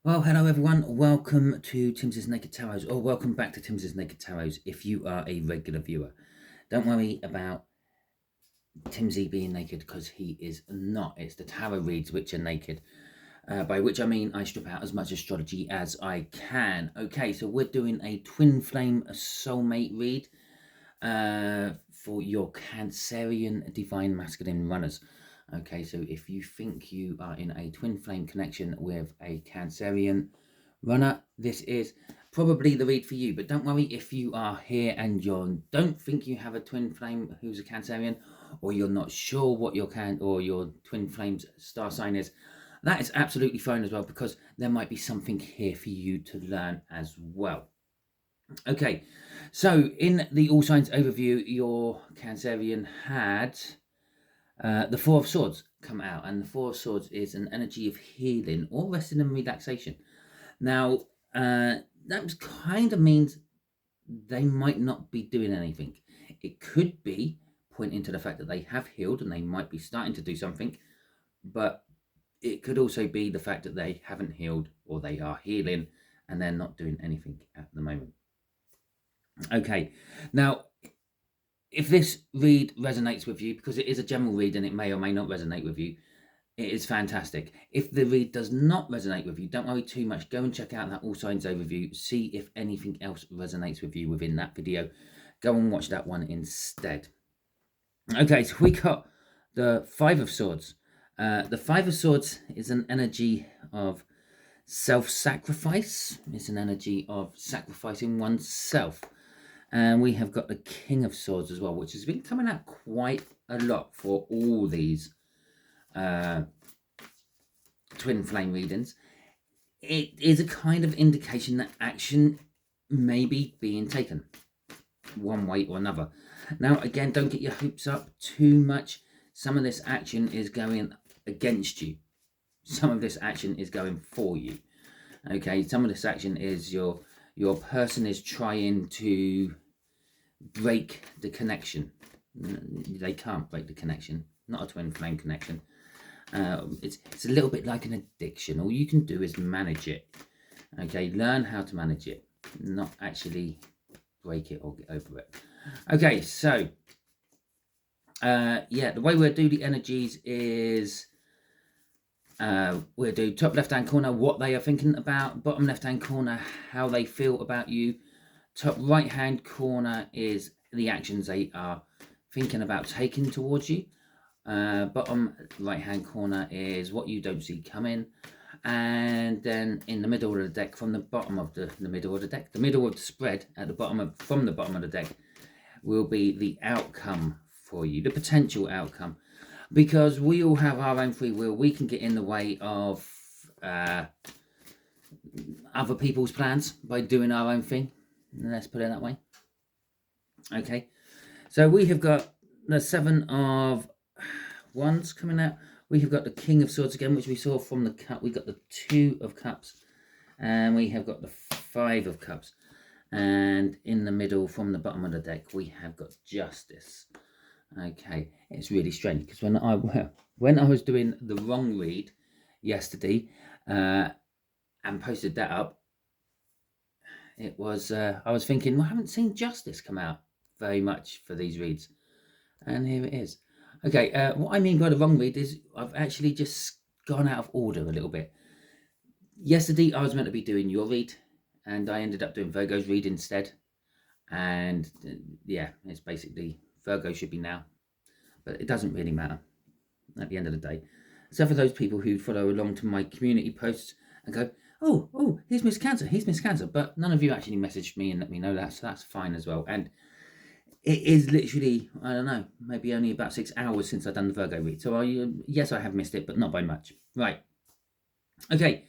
Well, hello everyone. Welcome to Timsy Naked Tarot, or welcome back to Timsy Naked Tarot if you are a regular viewer. Don't worry about Timsy being naked because he is not. It's the tarot reads which are naked, by which I mean I strip out as much astrology as I can. Okay, so we're doing a twin flame soulmate read for your Cancerian divine masculine runners. Okay, so if you think you are in a twin flame connection with a Cancerian runner, this is probably the read for you. But don't worry if you are here and you don't think you have a twin flame who's a Cancerian, or you're not sure what your twin flame's star sign is. That is absolutely fine as well, because there might be something here for you to learn as well. Okay, so in the all signs overview, your Cancerian had the Four of Swords come out, and the Four of Swords is an energy of healing or resting and relaxation. Now, that kind of means they might not be doing anything. It could be pointing to the fact that they have healed and they might be starting to do something, but it could also be the fact that they haven't healed or they are healing and they're not doing anything at the moment. Okay, now if this read resonates with you, because it is a general read and it may or may not resonate with you, it is fantastic. If the read does not resonate with you, don't worry too much. Go and check out that all signs overview. See if anything else resonates with you within that video. Go and watch that one instead. Okay, so we got the Five of Swords. The Five of Swords is an energy of self-sacrifice. It's an energy of sacrificing oneself. And we have got the King of Swords as well, which has been coming out quite a lot for all these twin flame readings. It is a kind of indication that action may be being taken one way or another. Now, again, don't get your hopes up too much. Some of this action is going against you. Some of this action is going for you. Okay, some of this action is your person is trying to break the connection. They can't break the connection. Not a twin flame connection. It's a little bit like an addiction. All you can do is manage it. Okay, learn how to manage it, not actually break it or get over it. Okay, so yeah, the way we'll do the energies is we'll do top left hand corner what they are thinking about, bottom left hand corner how they feel about you, top right hand corner is the actions they are thinking about taking towards you, bottom right hand corner is what you don't see coming, and then in the middle of the deck, from the bottom of the middle of the deck, the middle of the spread at the bottom of from the bottom of the deck will be the outcome for you, the potential outcome, because we all have our own free will. We can get in the way of other people's plans by doing our own thing. Let's put it that way. Okay, so we have got the Seven of Wands coming out. We have got the King of Swords again, which we saw from the cup. We got the Two of Cups, and we have got the Five of Cups. And in the middle, from the bottom of the deck, we have got Justice. Okay, it's really strange because when I was doing the wrong read yesterday and posted that up, it was I was thinking, well, I haven't seen Justice come out very much for these reads, and here it is. Okay, what I mean by the wrong read is I've actually just gone out of order a little bit. Yesterday I was meant to be doing your read, and I ended up doing Virgo's read instead. And yeah, it's basically Virgo should be now, but it doesn't really matter at the end of the day. Except for those people who follow along to my community posts and go, oh, here's Miss Cancer, but none of you actually messaged me and let me know that, so that's fine as well. And it is literally, I don't know, maybe only about 6 hours since I've done the Virgo read. So yes, I have missed it, but not by much. Right. Okay.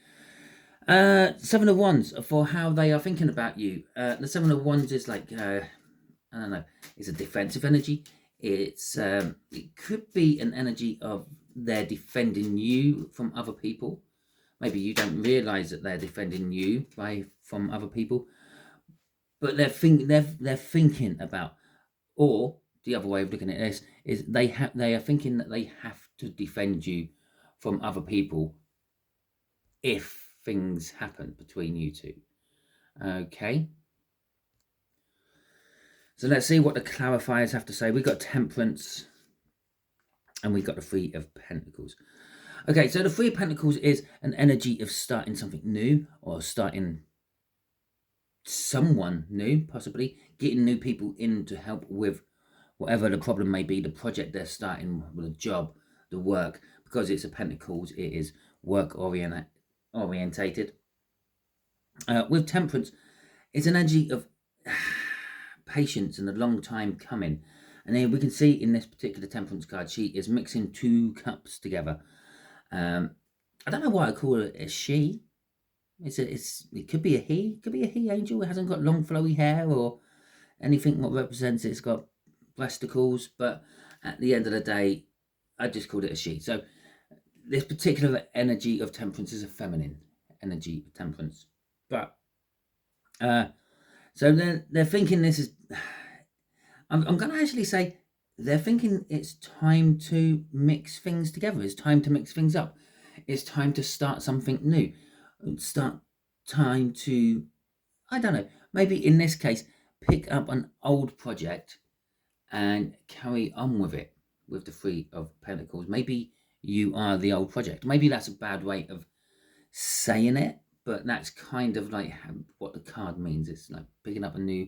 Seven of Wands for how they are thinking about you. The Seven of Wands is like, I don't know, it's a defensive energy. It could be an energy of they're defending you from other people. Maybe you don't realize that they're defending you from other people, but they're thinking about. Or the other way of looking at this is they are thinking that they have to defend you from other people if things happen between you two. Okay. So let's see what the clarifiers have to say. We've got Temperance and we've got the Three of Pentacles. Okay, so the Three of Pentacles is an energy of starting something new, or starting someone new, possibly getting new people in to help with whatever the problem may be, the project they're starting, with a job, the work. Because it's a Pentacles, it is work orientated. With Temperance, it's an energy of patience and a long time coming. And then we can see in this particular Temperance card, she is mixing two cups together. I don't know why I call it a she. It could be a he. It could be a he angel. It hasn't got long flowy hair or anything what represents it. It's got breasticles, but at the end of the day, I just called it a she. So this particular energy of Temperance is a feminine energy of Temperance. But so they're thinking this is. I'm going to actually say they're thinking it's time to mix things together. It's time to mix things up. It's time to start something new. Time to, I don't know, maybe in this case, pick up an old project and carry on with it with the Three of Pentacles. Maybe you are the old project. Maybe that's a bad way of saying it, but that's kind of like what the card means. It's like picking up a new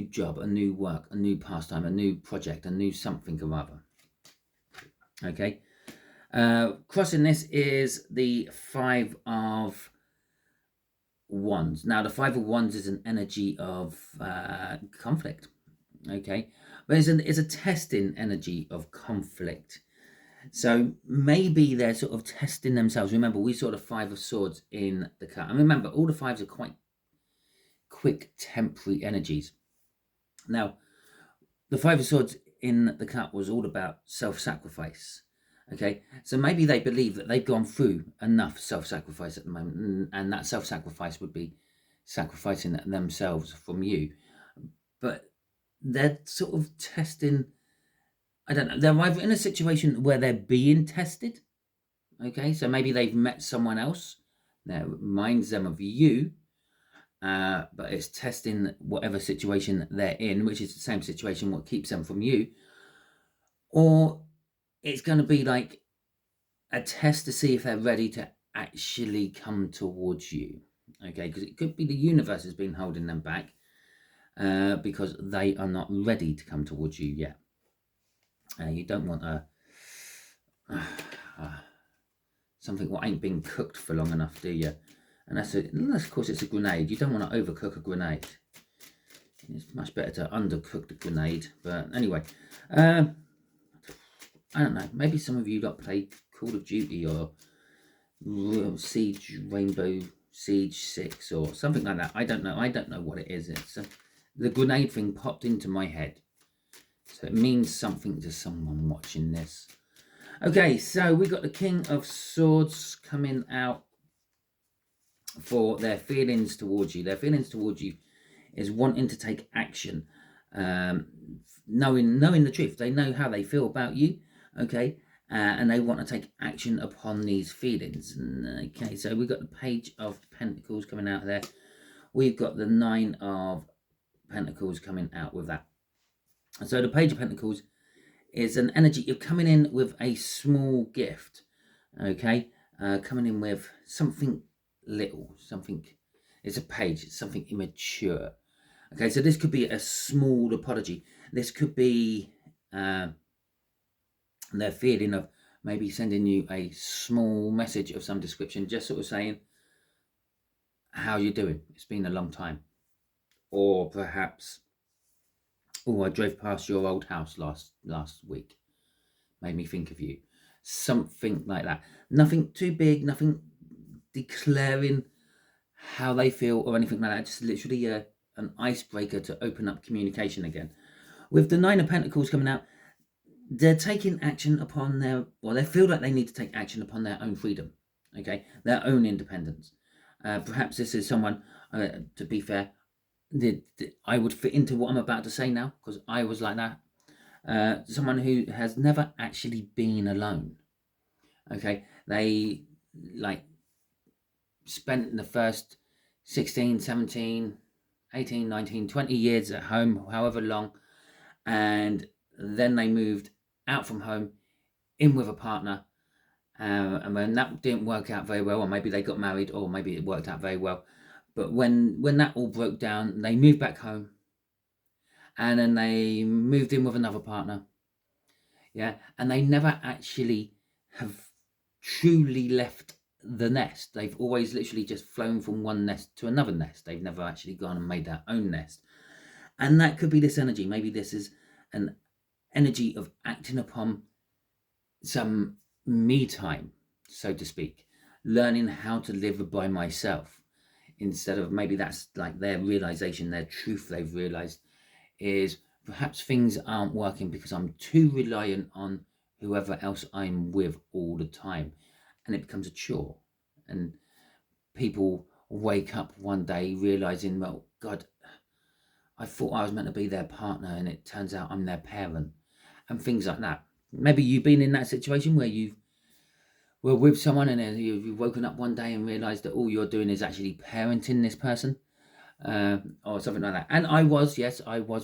job, a new work, a new pastime, a new project, a new something or other. Okay. Crossing this is the Five of Wands. Now, the Five of Wands is an energy of conflict. Okay. But it's a testing energy of conflict. So maybe they're sort of testing themselves. Remember, we saw the Five of Swords in the card. And remember, all the fives are quite quick, temporary energies. Now, the Five of Swords in the cup was all about self-sacrifice. Okay, so maybe they believe that they've gone through enough self-sacrifice at the moment, and that self-sacrifice would be sacrificing themselves from you. But they're sort of testing, I don't know, they're either in a situation where they're being tested. Okay, so maybe they've met someone else that reminds them of you, but it's testing whatever situation they're in, which is the same situation what keeps them from you. Or it's going to be like a test to see if they're ready to actually come towards you. Okay, because it could be the universe has been holding them back because they are not ready to come towards you yet. You don't want something what ain't been cooked for long enough, do you? And unless of course it's a grenade. You don't want to overcook a grenade. It's much better to undercook the grenade. But anyway, I don't know. Maybe some of you got played Call of Duty or Siege, Rainbow Siege 6 or something like that. I don't know. I don't know what it is. It's the grenade thing popped into my head. So it means something to someone watching this. Okay, so we got the King of Swords coming out for their feelings towards you. Their feelings towards you is wanting to take action, knowing the truth. They know how they feel about you, okay, and they want to take action upon these feelings. Okay, so we've got the Page of Pentacles coming out there. We've got the Nine of Pentacles coming out with that. So the Page of Pentacles is an energy of coming in with a small gift, okay, coming in with something little, something. It's a page. It's something immature. Okay, so this could be a small apology. This could be their feeling of maybe sending you a small message of some description, just sort of saying, how you doing? It's been a long time. Or perhaps, oh, I drove past your old house last week. Made me think of you. Something like that. Nothing too big, nothing declaring how they feel or anything like that. Just literally an icebreaker to open up communication again. With the Nine of Pentacles coming out, they're taking action upon they feel like they need to take action upon their own freedom, okay, their own independence. Perhaps this is someone, to be fair, I would fit into what I'm about to say now, because I was like that. Someone who has never actually been alone, okay, they like spent the first 16, 17, 18, 19, 20 years at home, however long, and then they moved out from home, in with a partner, and when that didn't work out very well, or maybe they got married, or maybe it worked out very well, but when that all broke down, they moved back home, and then they moved in with another partner, yeah, and they never actually have truly left the nest. They've always literally just flown from one nest to another nest. They've never actually gone and made their own nest. And that could be this energy. Maybe this is an energy of acting upon some me time, so to speak, learning how to live by myself, instead of, maybe that's like their realization, their truth they've realized is perhaps things aren't working because I'm too reliant on whoever else I'm with all the time, and it becomes a chore. And people wake up one day realizing, well, God, I thought I was meant to be their partner, and it turns out I'm their parent, and things like that. Maybe you've been in that situation where you were with someone and then you've woken up one day and realized that all you're doing is actually parenting this person, or something like that. And I was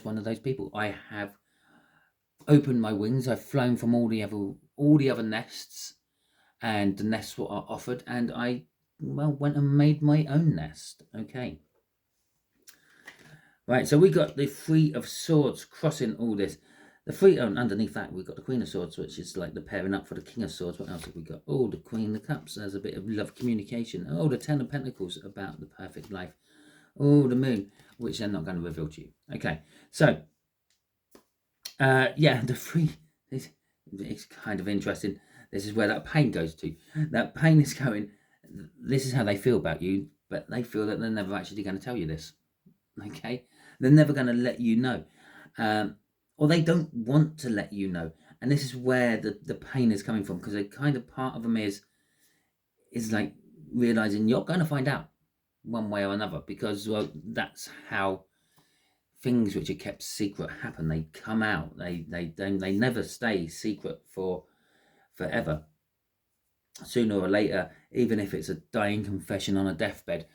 one of those people. I have opened my wings. I've flown from all the other nests, and the nests what are offered, and I went and made my own nest. Okay. Right, so we got the Three of Swords crossing all this. The three, underneath that, we've got the Queen of Swords, which is like the pairing up for the King of Swords. What else have we got? Oh, the Queen of Cups. There's a bit of love communication. Oh, the Ten of Pentacles, about the perfect life. Oh, the Moon, which they're not going to reveal to you. Okay, so, yeah, the three, it's kind of interesting. This is where that pain goes to. That pain is going, this is how they feel about you, but they feel that they're never actually going to tell you this. Okay, they're never going to let you know. Or they don't want to let you know. And this is where the pain is coming from, because a kind of part of them is like realizing you're going to find out one way or another, because, well, that's how things which are kept secret happen. They come out. They never stay secret for forever. Sooner or later, even if it's a dying confession on a deathbed,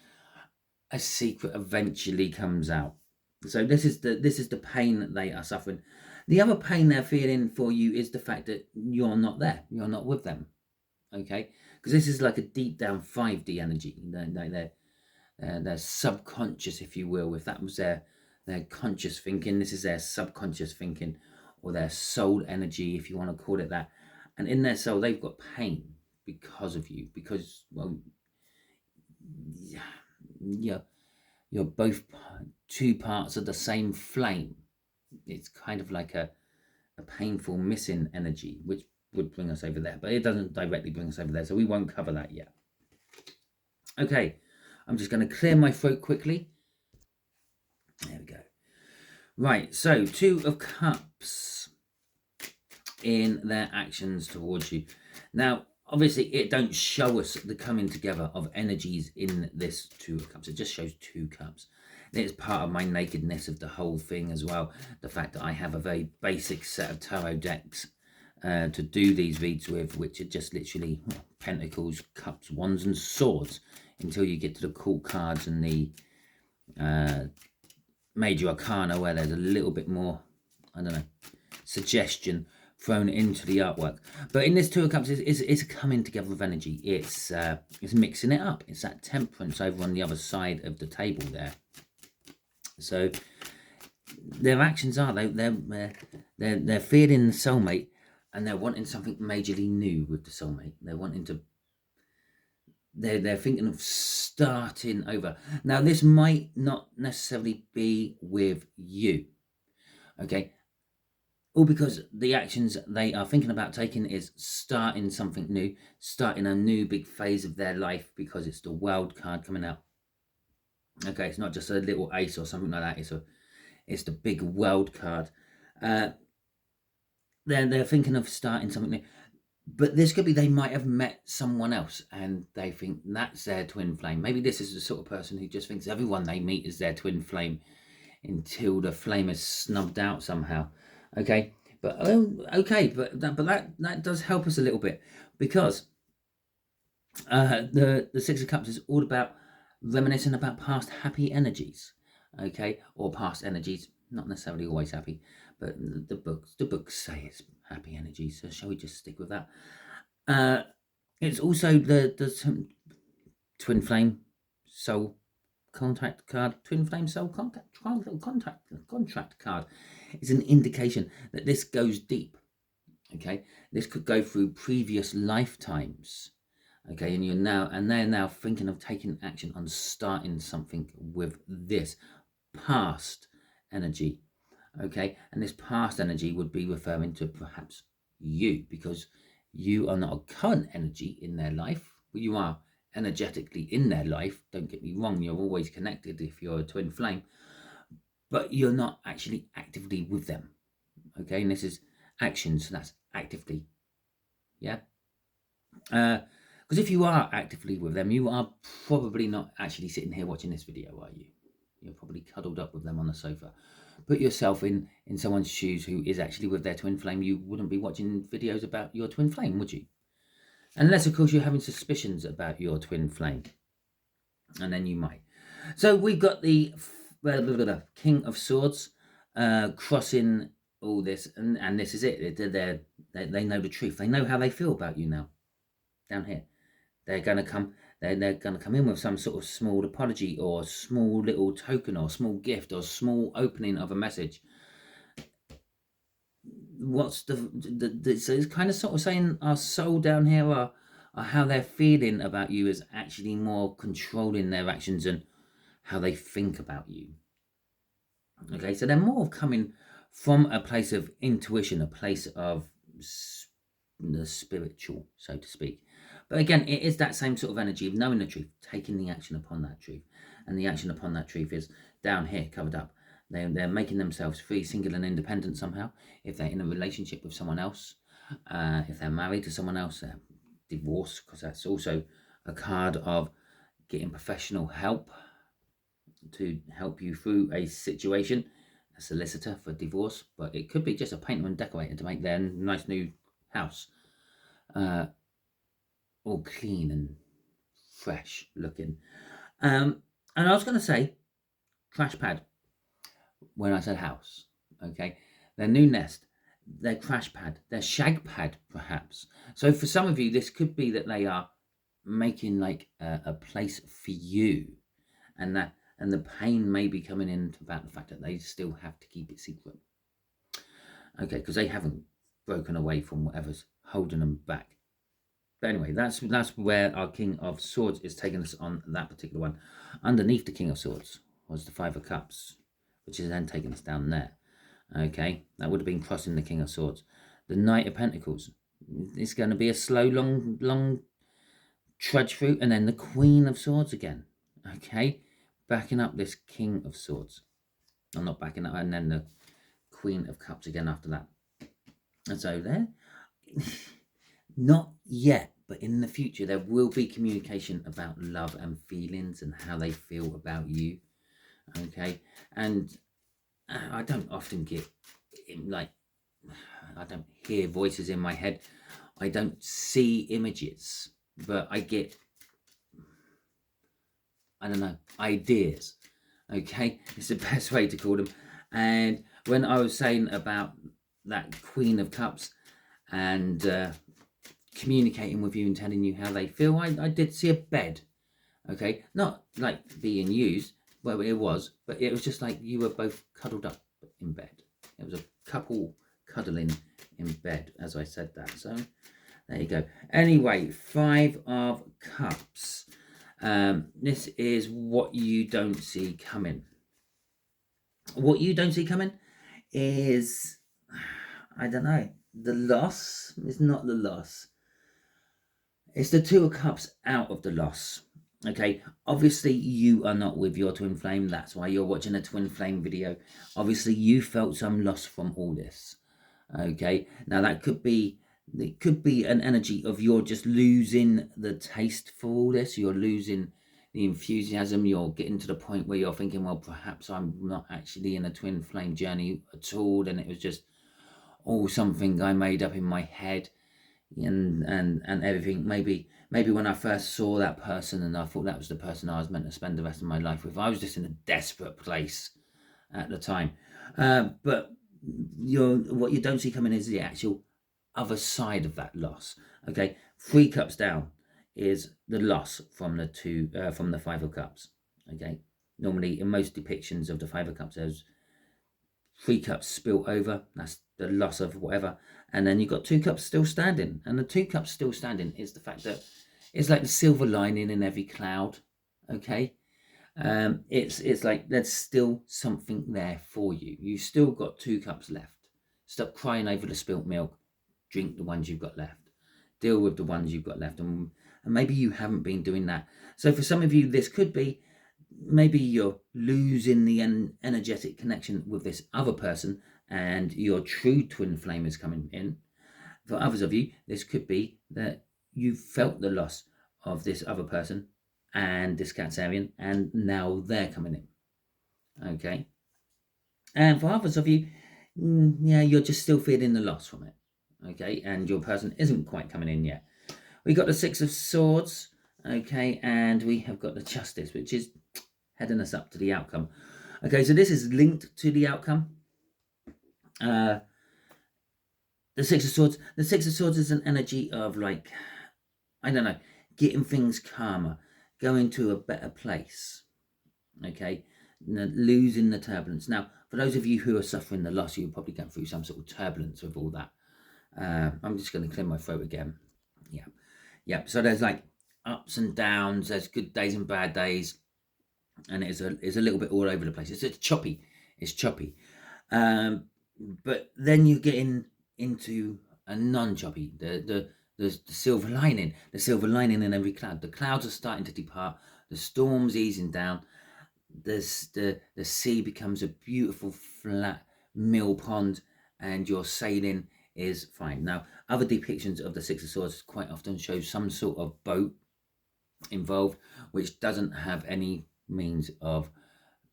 a secret eventually comes out. So this is the pain that they are suffering. The other pain they're feeling for you is the fact that you're not there. You're not with them. Okay? Because this is like a deep down 5D energy. They're subconscious, if you will. If that was their conscious thinking, this is their subconscious thinking, or their soul energy, if you want to call it that. And in their soul, they've got pain because of you. Because, well, yeah, you're both two parts of the same flame. It's kind of like a painful missing energy, which would bring us over there, but it doesn't directly bring us over there, so we won't cover that yet. Okay, I'm just going to clear my throat quickly. There we go. Right, so Two of Cups in their actions towards you. Now, obviously, it don't show us the coming together of energies in this Two of Cups. It just shows two cups. It's part of my nakedness of the whole thing as well. The fact that I have a very basic set of tarot decks to do these reads with, which are just literally pentacles, cups, wands, and swords, until you get to the court cards and the major arcana, where there's a little bit more, I don't know, suggestion thrown into the artwork. But in this Two of Cups, it's a coming together of energy. It's mixing it up. It's that temperance over on the other side of the table there. So their actions are they're feeling the soulmate, and they're wanting something majorly new with the soulmate. They're wanting to. They're thinking of starting over. Now, this might not necessarily be with you, okay? All because the actions they are thinking about taking is starting something new, starting a new big phase of their life, because it's the World card coming out. Okay, it's not just a little ace or something like that. It's the big World card. They're thinking of starting something new. But this could be they might have met someone else and they think that's their twin flame. Maybe this is the sort of person who just thinks everyone they meet is their twin flame until the flame is snubbed out somehow. Okay, but that does help us a little bit, because The Six of Cups is all about reminiscing about past happy energies, okay, or past energies, not necessarily always happy, but the books say it's happy energies. So shall we just stick with that? It's also the twin flame soul contact card. Twin flame soul contract card is an indication that this goes deep. Okay, this could go through previous lifetimes. Okay, and they're now thinking of taking action on starting something with this past energy. Okay, and this past energy would be referring to perhaps you, because you are not a current energy in their life. You are energetically in their life. Don't get me wrong, you're always connected if you're a twin flame, but you're not actually actively with them. Okay, and this is action, so that's actively. Yeah. Because if you are actively with them, you are probably not actually sitting here watching this video, are you? You're probably cuddled up with them on the sofa. Put yourself in someone's shoes who is actually with their twin flame. You wouldn't be watching videos about your twin flame, would you? Unless, of course, you're having suspicions about your twin flame. And then you might. So we've got the King of Swords crossing all this. And this is it. They know the truth. They know how they feel about you now. Down here. They're going to come in with some sort of small apology or small little token or small gift or small opening of a message. What's so it's kind of sort of saying our soul down here are how they're feeling about you is actually more controlling their actions and how they think about you. Okay, so they're more coming from a place of intuition, a place of the spiritual, so to speak. But again, it is that same sort of energy of knowing the truth, taking the action upon that truth. And the action upon that truth is down here, covered up. They're making themselves free, single and independent somehow. If they're in a relationship with someone else, if they're married to someone else, divorce, because that's also a card of getting professional help to help you through a situation. A solicitor for divorce, but it could be just a painter and decorator to make their nice new house all clean and fresh looking. And I was going to say crash pad when I said house. Okay, their new nest, their crash pad, their shag pad, perhaps. So for some of you, this could be that they are making like a place for you, and the pain may be coming in about the fact that they still have to keep it secret. Okay, because they haven't broken away from whatever's holding them back. But anyway, that's where our King of Swords is taking us on that particular one. Underneath the King of Swords was the Five of Cups, which is then taking us down there. Okay, that would have been crossing the King of Swords. The Knight of Pentacles. It's going to be a slow, long trudge through, and then the Queen of Swords again. Okay, backing up this King of Swords. I'm not backing up, and then the Queen of Cups again after that. And so there, not yet, but in the future, there will be communication about love and feelings and how they feel about you. Okay, and I don't often get, like, I don't hear voices in my head. I don't see images, but I get, I don't know, ideas. Okay, it's the best way to call them. And when I was saying about that Queen of Cups and communicating with you and telling you how they feel, I did see a bed. Okay, not like being used, well, it was, but it was just like you were both cuddled up in bed. It was a couple cuddling in bed as I said that. So there you go. Anyway, Five of Cups. This is what you don't see coming. What you don't see coming is, I don't know, the loss is not the loss. It's the Two of Cups out of the loss. Okay, obviously you are not with your twin flame. That's why you're watching a twin flame video. Obviously you felt some loss from all this. Okay, now that could be, it could be an energy of you're just losing the taste for all this. You're losing the enthusiasm. You're getting to the point where you're thinking, well, perhaps I'm not actually in a twin flame journey at all, and it was just all something I made up in my head. and everything. Maybe when I first saw that person and I thought that was the person I was meant to spend the rest of my life with, I was just in a desperate place at the time. But what you don't see coming is the actual other side of that loss. Okay, 3 cups down is the loss from the 5 of cups. Okay, normally in most depictions of the 5 of cups, there's 3 cups spilt over. That's the loss of whatever, and then you've got 2 cups still standing. And the 2 cups still standing is the fact that it's like the silver lining in every cloud. Okay, it's like there's still something there for you. You've still got 2 cups left. Stop crying over the spilt milk. Drink the ones you've got left. Deal with the ones you've got left, and maybe you haven't been doing that. So for some of you, this could be maybe you're losing the energetic connection with this other person, and your true twin flame is coming in. For others of you, this could be that you felt the loss of this other person and this Cancerian, and now they're coming in. Okay. And for others of you, yeah, you're just still feeling the loss from it. Okay, and your person isn't quite coming in yet. We got the 6 of Swords. Okay, and we have got the Justice, which is heading us up to the outcome. Okay, so this is linked to the outcome. The 6 of Swords. The 6 of Swords is an energy of, like, I don't know, getting things calmer, going to a better place. Okay, losing the turbulence. Now, for those of you who are suffering the loss, you're probably going through some sort of turbulence with all that. I'm just going to clear my throat again. Yeah. So there's like ups and downs. There's good days and bad days, and it's a little bit all over the place. It's choppy. It's choppy. But then you're getting into a non-choppy. The silver lining. The silver lining in every cloud. The clouds are starting to depart. The storm's easing down. The sea becomes a beautiful flat mill pond, and your sailing is fine. Now, other depictions of the 6 of Swords quite often show some sort of boat involved, which doesn't have any means of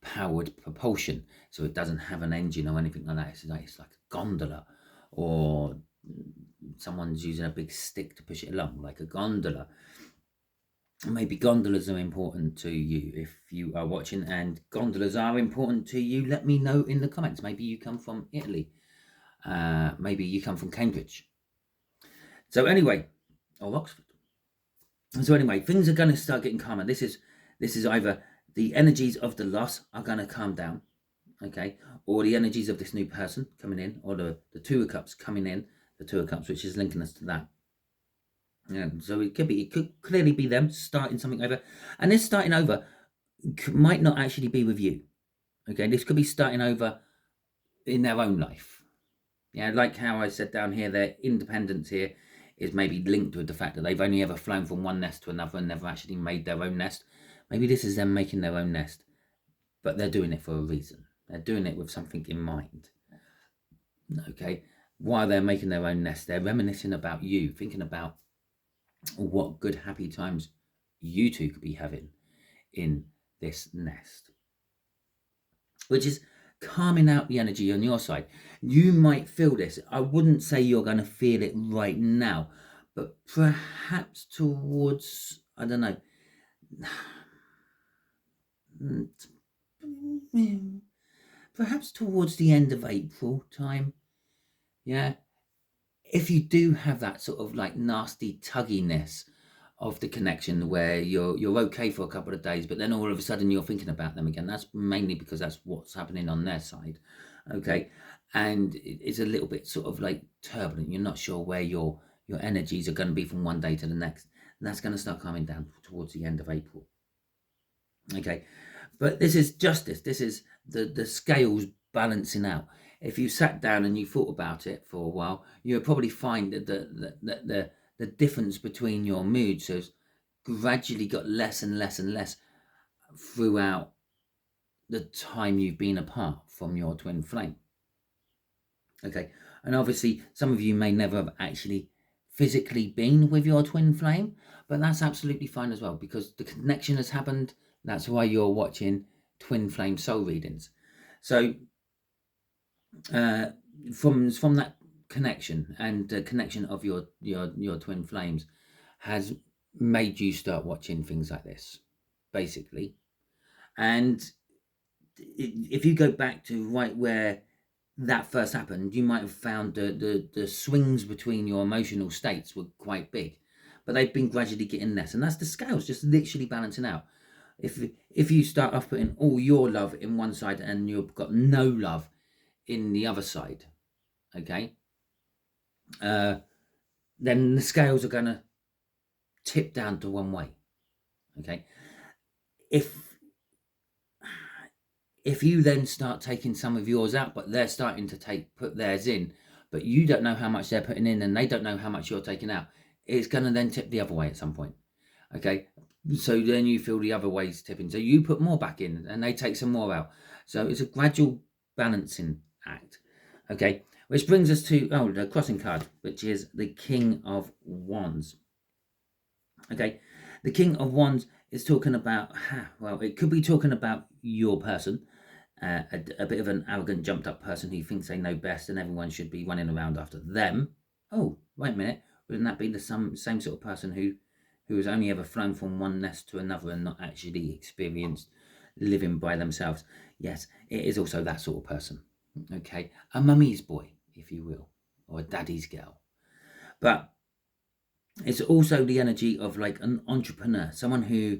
powered propulsion. So it doesn't have an engine or anything like that. It's like a gondola, or someone's using a big stick to push it along, like a gondola. Maybe gondolas are important to you if you are watching, and gondolas are important to you. Let me know in the comments. Maybe you come from Italy. Maybe you come from Cambridge. So anyway, or Oxford. So anyway, things are going to start getting calmer. This is either the energies of the loss are going to calm down, okay, or the energies of this new person coming in, or the 2 of Cups coming in, the 2 of Cups, which is linking us to that. Yeah, so it could clearly be them starting something over, and this starting over might not actually be with you. Okay, this could be starting over in their own life. Yeah, like how I said down here, their independence here is maybe linked with the fact that they've only ever flown from one nest to another and never actually made their own nest. Maybe this is them making their own nest, but they're doing it for a reason. They're doing it with something in mind. Okay, while they're making their own nest, they're reminiscing about you, thinking about what good, happy times you two could be having in this nest, which is calming out the energy on your side. You might feel this. I wouldn't say you're going to feel it right now, but perhaps towards, I don't know, perhaps towards the end of April time. Yeah, if you do have that sort of like nasty tugginess of the connection where you're okay for a couple of days, but then all of a sudden you're thinking about them again, that's mainly because that's what's happening on their side. Okay, and it's a little bit sort of like turbulent. You're not sure where your energies are going to be from one day to the next, and that's going to start calming down towards the end of April. Okay, but this is justice. This is the scales balancing out. If you sat down and you thought about it for a while, you'll probably find that the difference between your moods has gradually got less and less and less throughout the time you've been apart from your twin flame. Okay, and obviously some of you may never have actually physically been with your twin flame, but that's absolutely fine as well, because the connection has happened. That's why you're watching twin flame soul readings. So from that connection and the connection of your twin flames has made you start watching things like this, basically. And if you go back to right where that first happened, you might have found the swings between your emotional states were quite big, but they've been gradually getting less, and that's the scales just literally balancing out. If you start off putting all your love in one side and you've got no love in the other side, okay, then the scales are going to tip down to one way. Okay, if you then start taking some of yours out, but they're starting to put theirs in, but you don't know how much they're putting in and they don't know how much you're taking out, it's going to then tip the other way at some point. Okay, so then you feel the other way's tipping, so you put more back in and they take some more out, so it's a gradual balancing act. Okay, which brings us to the crossing card, which is the King of Wands. Okay, the King of Wands is talking about, well, it could be talking about your person, a bit of an arrogant, jumped up person who thinks they know best and everyone should be running around after them. Oh, wait a minute, wouldn't that be the same sort of person who has only ever flown from one nest to another and not actually experienced living by themselves? Yes, it is also that sort of person. Okay, a mummy's boy, if you will, or a daddy's girl. But it's also the energy of like an entrepreneur, someone who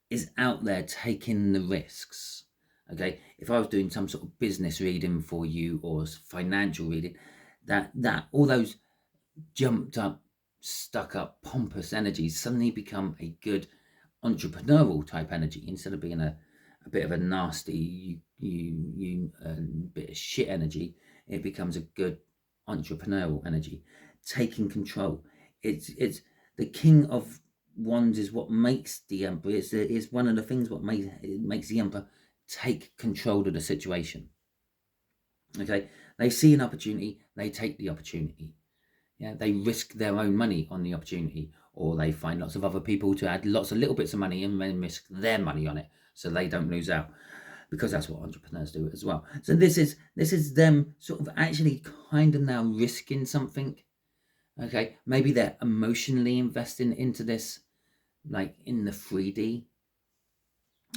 is out there taking the risks. Okay, if I was doing some sort of business reading for you or financial reading, that all those jumped up, stuck up, pompous energies suddenly become a good entrepreneurial type energy instead of being a bit of a nasty bit of shit energy. It becomes a good entrepreneurial energy, taking control. It's the King of Wands is what makes the Emperor. It's one of the things what makes the Emperor take control of the situation. Okay, they see an opportunity, they take the opportunity. Yeah, they risk their own money on the opportunity, or they find lots of other people to add lots of little bits of money and then risk their money on it so they don't lose out, because that's what entrepreneurs do as well. So this is them sort of actually kind of now risking something. Okay, maybe they're emotionally investing into this, like in the 3D,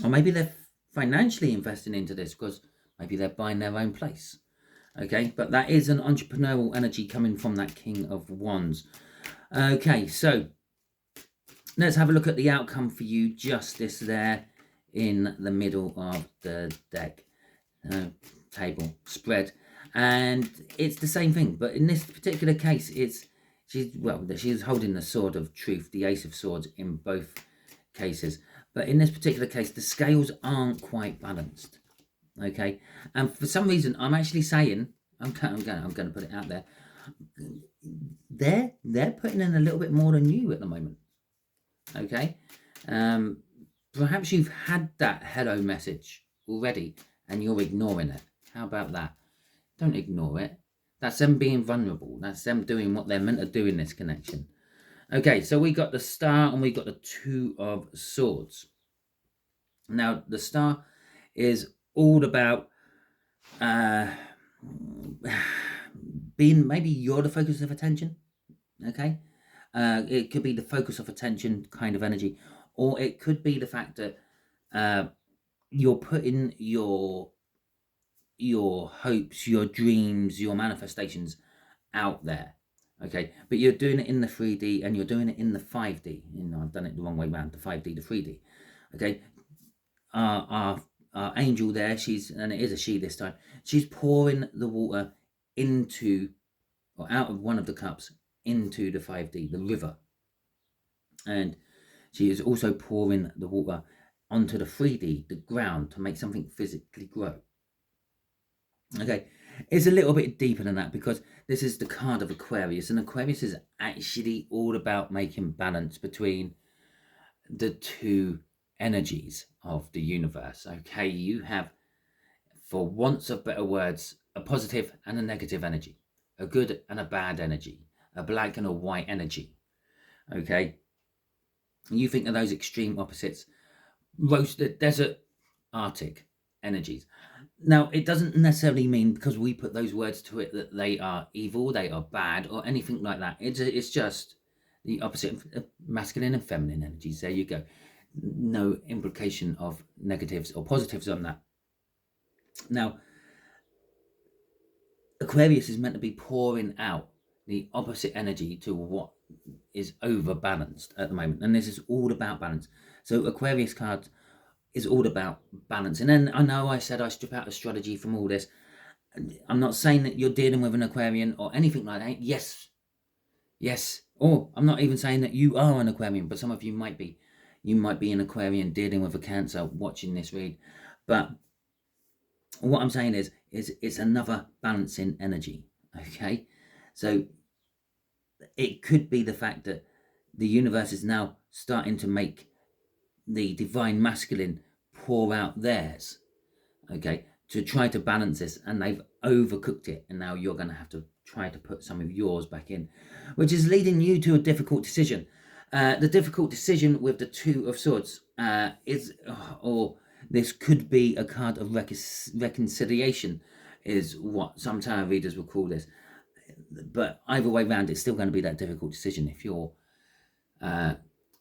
or maybe they're financially investing into this because maybe they're buying their own place. Okay, but that is an entrepreneurial energy coming from that King of Wands. Okay, so let's have a look at the outcome for you. Justice there in the middle of the deck, table spread, and it's the same thing, but in this particular case she's holding the sword of truth, the Ace of Swords in both cases, but in this particular case the scales aren't quite balanced. Okay, and for some reason I'm actually saying, I'm going to put it out there, they're putting in a little bit more than you at the moment. Okay, perhaps you've had that hello message already and you're ignoring it. How about that? Don't ignore it. That's them being vulnerable. That's them doing what they're meant to do in this connection. Okay, so we got the Star and we got the Two of Swords. Now the Star is all about being, maybe you're the focus of attention. Okay, it could be the focus of attention kind of energy, or it could be the fact that you're putting your hopes, your dreams, your manifestations out there. Okay, but you're doing it in the 3D and you're doing it in the 5D. I've done it the wrong way around, the 5D to 3D. Okay, our angel there, and it is a she this time, she's pouring the water into, or out of one of the cups into the 5D, the river, and she is also pouring the water onto the 3D, the ground, to make something physically grow. Okay, it's a little bit deeper than that because this is the card of Aquarius, and Aquarius is actually all about making balance between the two energies of the universe. Okay, you have, for want of better words, a positive and a negative energy, a good and a bad energy, a black and a white energy. Okay, you think of those extreme opposites, roast the desert, Arctic energies. Now, it doesn't necessarily mean because we put those words to it that they are evil, they are bad, or anything like that. It's just the opposite of masculine and feminine energies. There you go. No implication of negatives or positives on that. Now, Aquarius is meant to be pouring out the opposite energy to what is overbalanced at the moment. And this is all about balance. So Aquarius card is all about balance. And then I know I said I strip out astrology from all this. I'm not saying that you're dealing with an Aquarian or anything like that. Yes. Or I'm not even saying that you are an Aquarian, but some of you might be. You might be an Aquarian dealing with a Cancer watching this read. But what I'm saying is it's another balancing energy. Okay. So it could be the fact that the universe is now starting to make the divine masculine pour out theirs, okay, to try to balance this, and they've overcooked it, and now you're going to have to try to put some of yours back in, which is leading you to a difficult decision. The difficult decision with the Two of Swords is, or this could be a card of reconciliation, is what some tarot readers will call this. But either way round, it's still going to be that difficult decision.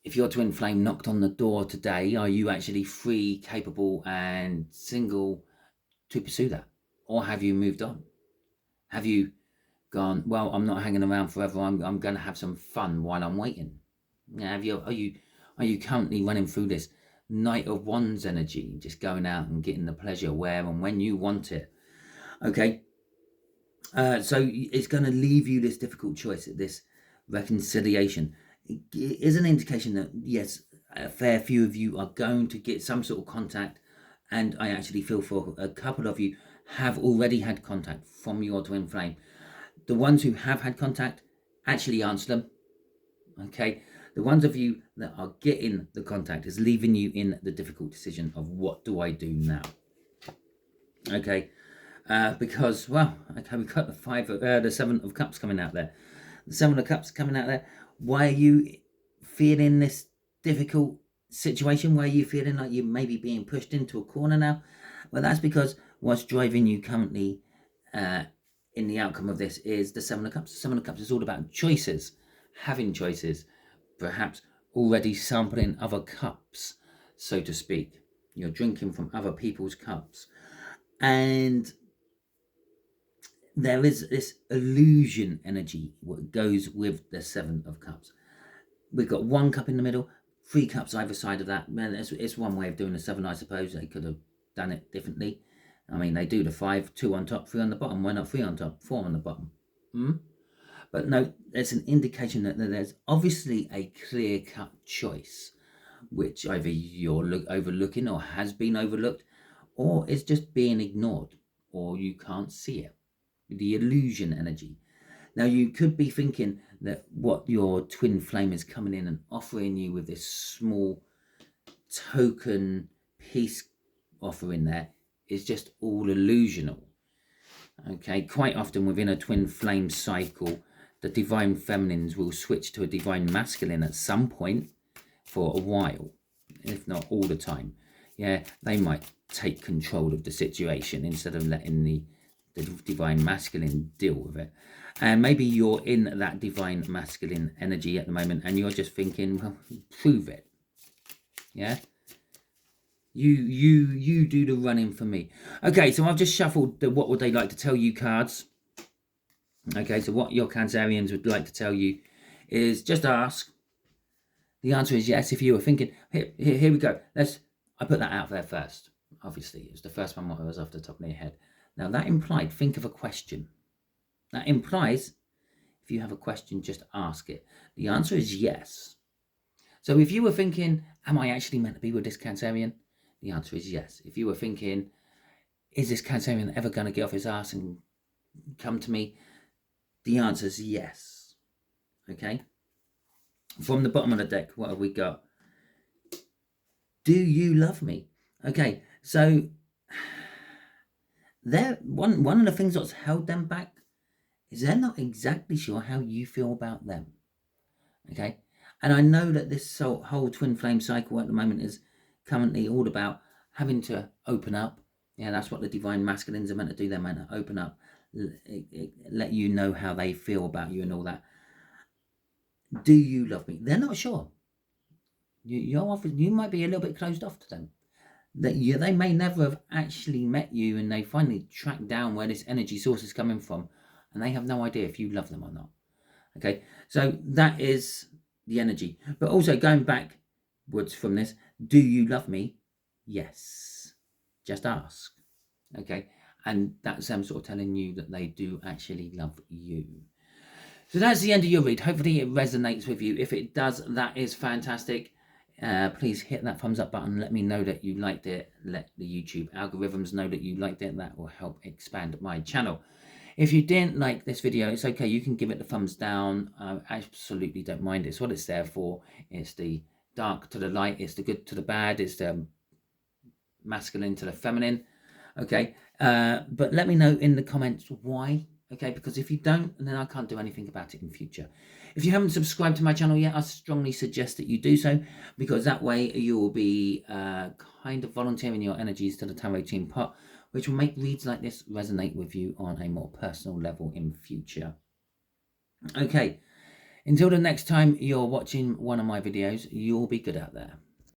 If your twin flame knocked on the door today, are you actually free, capable, and single to pursue that? Or have you moved on? Have you gone, well, I'm not hanging around forever, I'm going to have some fun while I'm waiting? Are you currently running through this Knight of Wands energy, just going out and getting the pleasure where and when you want it? Okay. So it's going to leave you this difficult choice, this reconciliation. It is an indication that, yes, a fair few of you are going to get some sort of contact, and I actually feel for a couple of you have already had contact from your twin flame. The ones who have had contact, actually answer them. Okay. The ones of you that are getting the contact is leaving you in the difficult decision of what do I do now? Okay. Because, well, okay, we've got the Seven of Cups coming out there. The Seven of Cups coming out there. Why are you feeling this difficult situation? Why are you feeling like you may be being pushed into a corner now? Well, that's because what's driving you currently in the outcome of this is the Seven of Cups. The Seven of Cups is all about choices, having choices, perhaps already sampling other cups, so to speak. You're drinking from other people's cups. And there is this illusion energy what goes with the Seven of Cups. We've got one cup in the middle, 3 cups either side of that. Man, it's one way of doing the 7, I suppose. They could have done it differently. I mean, they do the 5, 2 on top, 3 on the bottom. Why not 3 on top, 4 on the bottom? But no, there's an indication that there's obviously a clear-cut choice, which either you're overlooking or has been overlooked, or is just being ignored, or you can't see it. The illusion energy. Now, you could be thinking that what your twin flame is coming in and offering you with this small token peace offering there is just all illusional. Okay, quite often within a twin flame cycle, the divine feminines will switch to a divine masculine at some point for a while, if not all the time. Yeah, they might take control of the situation instead of letting the divine masculine deal with it. And maybe you're in that divine masculine energy at the moment and you're just thinking, well, prove it. Yeah, you do the running for me. Okay, so I've just shuffled the what would they like to tell you cards. Okay, so what your Cancerians would like to tell you is just ask. The answer is yes. If you were thinking, here we go, I put that out there first. Obviously, it was the first one that was off the top of my head. Now, that implied, think of a question. That implies, if you have a question, just ask it. The answer is yes. So if you were thinking, am I actually meant to be with this Cancerian? The answer is yes. If you were thinking, is this Cancerian ever going to get off his ass and come to me? The answer is yes. Okay? From the bottom of the deck, what have we got? Do you love me? Okay, so one of the things that's held them back is they're not exactly sure how you feel about them. Okay, and I know that this whole twin flame cycle at the moment is currently all about having to open up, Yeah, that's what the divine masculines are meant to do. They're meant to open up, let you know how they feel about you and all that. Do you love me? They're not sure. You might be a little bit closed off to them. They may never have actually met you, and they finally track down where this energy source is coming from, and they have no idea if you love them or not. Okay, so that is the energy. But also going backwards from this, do you love me? Yes. Just ask. Okay, and that's them sort of telling you that they do actually love you. So that's the end of your read. Hopefully it resonates with you. If it does, that is fantastic. Please hit that thumbs up button. Let me know that you liked it. Let the YouTube algorithms know that you liked it. That will help expand my channel. If you didn't like this video, it's okay. You can give it the thumbs down. I absolutely don't mind. It's what it's there for. It's the dark to the light. It's the good to the bad. It's the masculine to the feminine. Okay. But let me know in the comments why. Okay, because if you don't, then I can't do anything about it in future. If you haven't subscribed to my channel yet, I strongly suggest that you do so, because that way you will be kind of volunteering your energies to the Tarot Team Pot, which will make reads like this resonate with you on a more personal level in future. Okay, until the next time you're watching one of my videos, you'll be good out there.